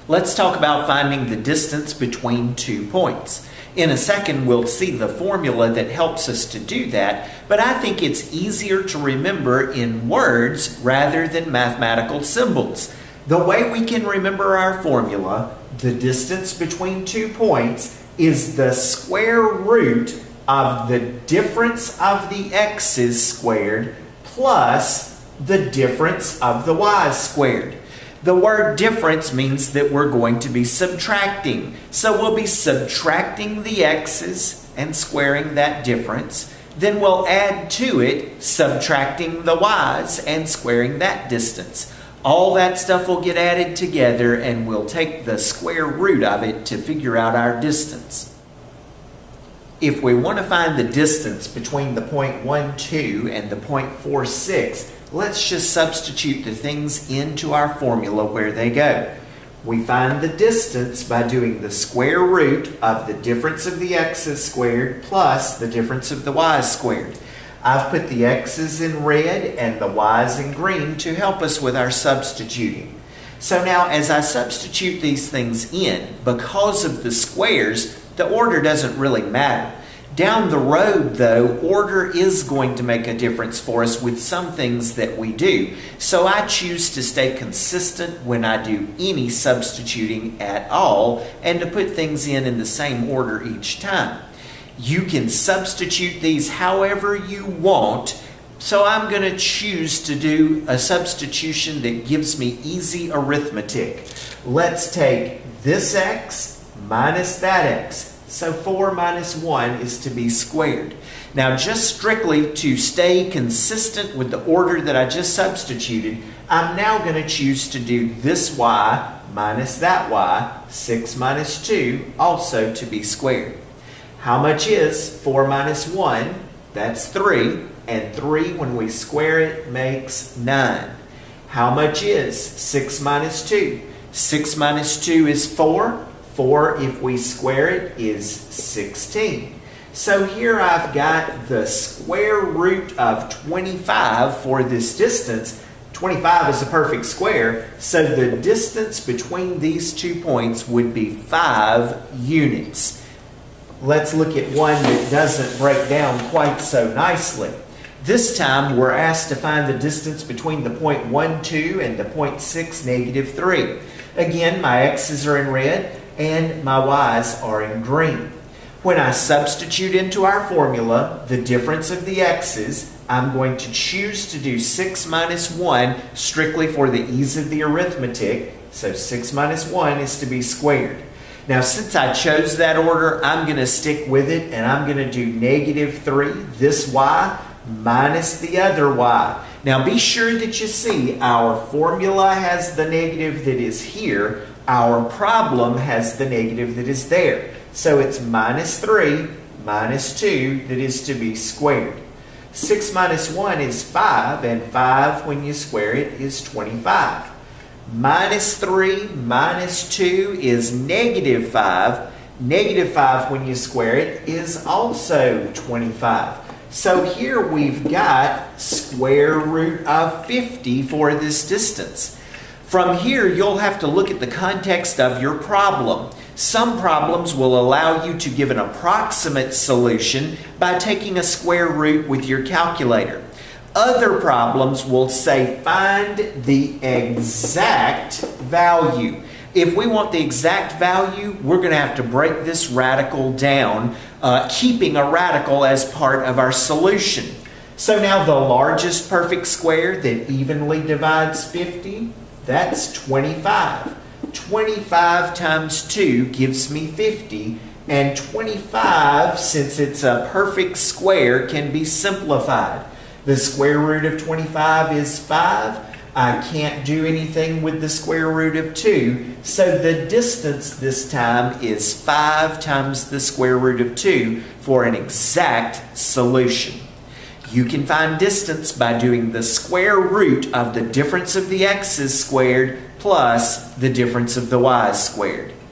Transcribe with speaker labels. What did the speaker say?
Speaker 1: Let's talk about finding the distance between 2 points. In a second, we'll see the formula that helps us to do that, but I think it's easier to remember in words rather than mathematical symbols. The way we can remember our formula, the distance between 2 points, is the square root of the difference of the x's squared plus the difference of the y's squared. The word difference means that we're going to be subtracting. So we'll be subtracting the x's and squaring that difference. Then we'll add to it, subtracting the y's and squaring that distance. All that stuff will get added together and we'll take the square root of it to figure out our distance. If we want to find the distance between the point 1, 2 and the point 4, 6, let's just substitute the things into our formula where they go. We find the distance by doing the square root of the difference of the x's squared plus the difference of the y's squared. I've put the x's in red and the y's in green to help us with our substituting. So now as I substitute these things in, because of the squares, the order doesn't really matter. Down the road, though, order is going to make a difference for us with some things that we do. So I choose to stay consistent when I do any substituting at all and to put things in the same order each time. You can substitute these however you want, so I'm going to choose to do a substitution that gives me easy arithmetic. Let's take this x minus that x. So 4 minus 1 is to be squared. Now just strictly to stay consistent with the order that I just substituted, I'm now going to choose to do this y minus that y, 6 minus 2, also to be squared. How much is 4 minus 1? That's 3. And 3, when we square it, makes 9. How much is 6 minus 2? 6 minus 2 is 4. 4, if we square it, is 16. So here I've got the square root of 25 for this distance. 25 is a perfect square, so the distance between these 2 points would be 5 units. Let's look at one that doesn't break down quite so nicely. This time we're asked to find the distance between the point 1, 2 and the point 6, negative 3. Again, my x's are in red and my y's are in green. When I substitute into our formula the difference of the x's, I'm going to choose to do 6 minus 1 strictly for the ease of the arithmetic. So 6 minus 1 is to be squared. Now since I chose that order, I'm going to stick with it and I'm going to do negative 3, this y, minus the other y. Now be sure that you see our formula has the negative that is here. Our problem has the negative that is there. So it's minus 3 minus 2 that is to be squared. 6 minus 1 is 5, and 5 when you square it is 25. Minus 3 minus 2 is negative 5. Negative 5 when you square it is also 25. So here we've got square root of 50 for this distance. From here, you'll have to look at the context of your problem. Some problems will allow you to give an approximate solution by taking a square root with your calculator. Other problems will say find the exact value. If we want the exact value, we're going to have to break this radical down, keeping a radical as part of our solution. So now the largest perfect square that evenly divides 50, that's 25. 25 times 2 gives me 50, and 25, since it's a perfect square, can be simplified. The square root of 25 is 5. I can't do anything with the square root of 2, so the distance this time is 5 times the square root of 2 for an exact solution. You can find distance by doing the square root of the difference of the x's squared plus the difference of the y's squared.